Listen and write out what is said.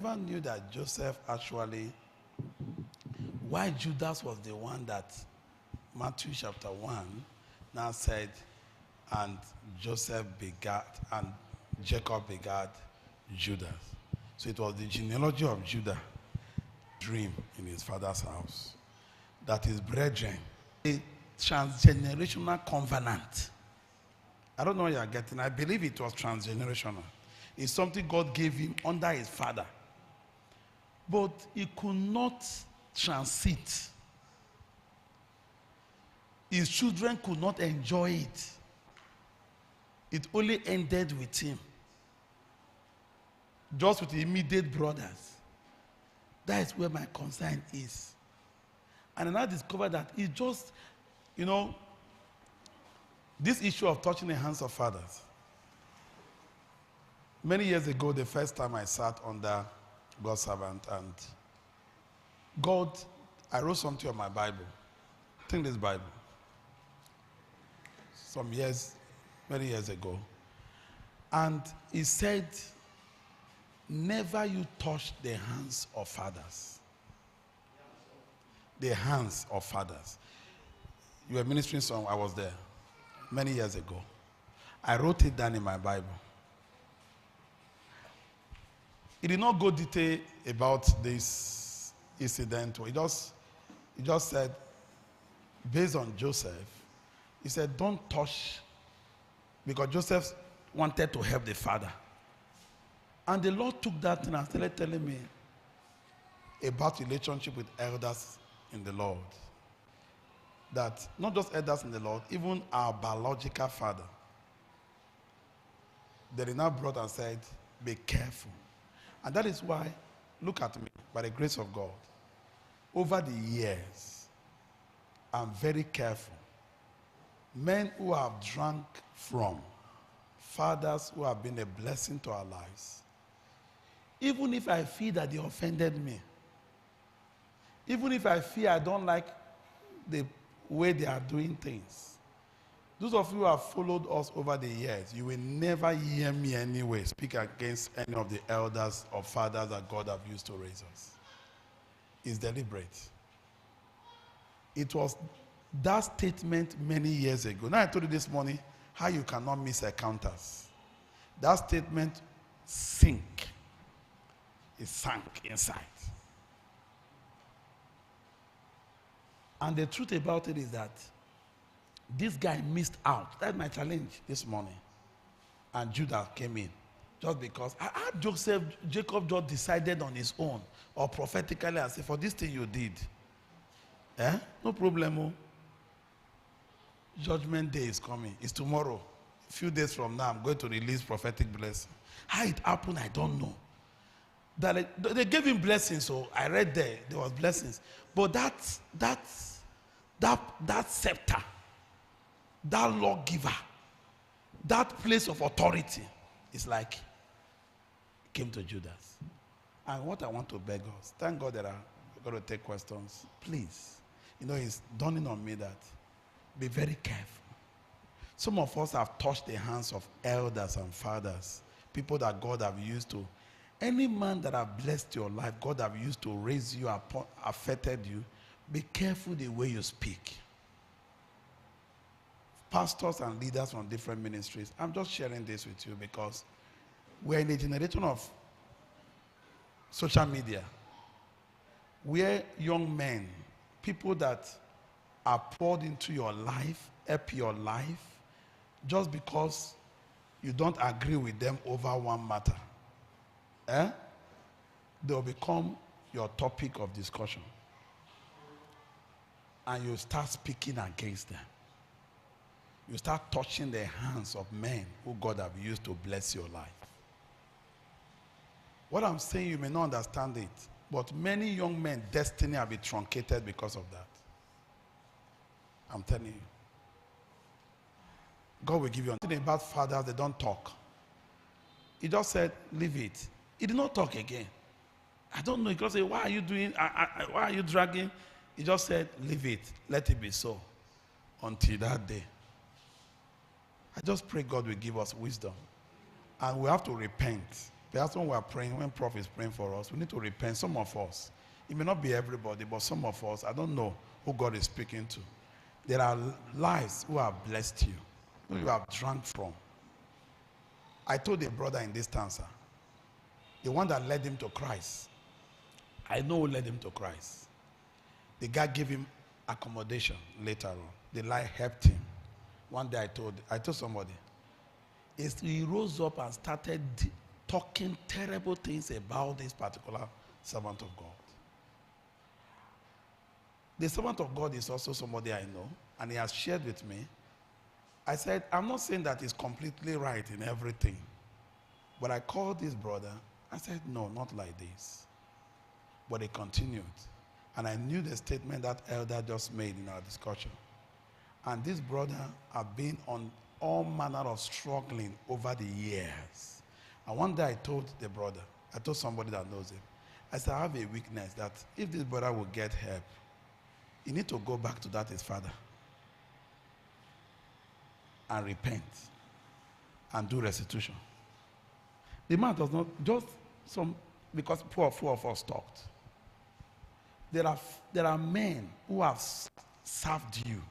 never knew that Joseph actually, why Judas was the one that Matthew chapter 1 now said, and Joseph begat, and Jacob begat Judas. So it was the genealogy of Judah, dream in his father's house, that his brethren, a transgenerational covenant. I don't know what you are getting. I believe it was transgenerational. It's something God gave him under his father. But he could not transit. His children could not enjoy it. It only ended with him. Just with the immediate brothers. That is where my concern is. And I now discovered that it's just, this issue of touching the hands of fathers. Many years ago, the first time I sat under God's servant, and I wrote something on my Bible. I think this Bible. Many years ago. And he said, never you touch the hands of fathers. The hands of fathers. You were ministering some, I was there many years ago. I wrote it down in my Bible. He did not go detail about this incident. He just said, based on Joseph, he said, don't touch, because Joseph wanted to help the father. And the Lord took that and started telling me about relationship with elders in the Lord. That not just elders in the Lord, even our biological father. They now brought and said, be careful. And that is why, look at me, by the grace of God, over the years, I'm very careful. Men who have drunk from fathers who have been a blessing to our lives, even if I feel that they offended me, even if I feel I don't like the way they are doing things, those of you who have followed us over the years, you will never hear me anyway speak against any of the elders or fathers that God have used to raise us. It's deliberate. It was that statement many years ago. Now I told you this morning how you cannot miss encounters. That statement sank. It sank inside. And the truth about it is that this guy missed out. That's my challenge this morning. And Judah came in. Just because Jacob just decided on his own, or prophetically, and said, for this thing you did, no problem. Judgment day is coming. It's tomorrow. A few days from now, I'm going to release prophetic blessing. How it happened, I don't know. They gave him blessings, so I read there was blessings. But that scepter, that lawgiver, that place of authority is like it came to Judas. And what I want to beg us, thank God that I'm going to take questions. Please, it's dawning on me that be very careful. Some of us have touched the hands of elders and fathers, people that God have used to. Any man that have blessed your life, God have used to raise you, affected you, be careful the way you speak. Pastors and leaders from different ministries, I'm just sharing this with you because we're in a generation of social media where young men, people that are poured into your life, help your life, just because you don't agree with them over one matter. They'll become your topic of discussion. And you start speaking against them. You start touching the hands of men who God have used to bless your life. What I'm saying, you may not understand it, but many young men, destiny have been truncated because of that. I'm telling you. God will give you something about fathers, they don't talk. He just said, leave it. He did not talk again. I don't know. He just said, why are you doing, why are you dragging? He just said, leave it. Let it be so. Until that day. I just pray God will give us wisdom. And we have to repent. Perhaps when we are praying, when Prof is praying for us, we need to repent. Some of us, it may not be everybody, but some of us, I don't know who God is speaking to. There are lives who have blessed you, who you have drunk from. I told a brother in this stanza, the one that led him to Christ, I know who led him to Christ. The guy gave him accommodation later on. The lie helped him. One day I told somebody, he rose up and started talking terrible things about this particular servant of God. The servant of God is also somebody I know, and he has shared with me. I said, I'm not saying that he's completely right in everything, but I called this brother. I said, no, not like this. But he continued. And I knew the statement that elder just made in our discussion. And this brother have been on all manner of struggling over the years. And one day I told the brother, I told somebody that knows him, I said, I have a weakness that if this brother will get help, he need to go back to that his father and repent and do restitution. The man does not, just some, because four of us talked. There are men who have served you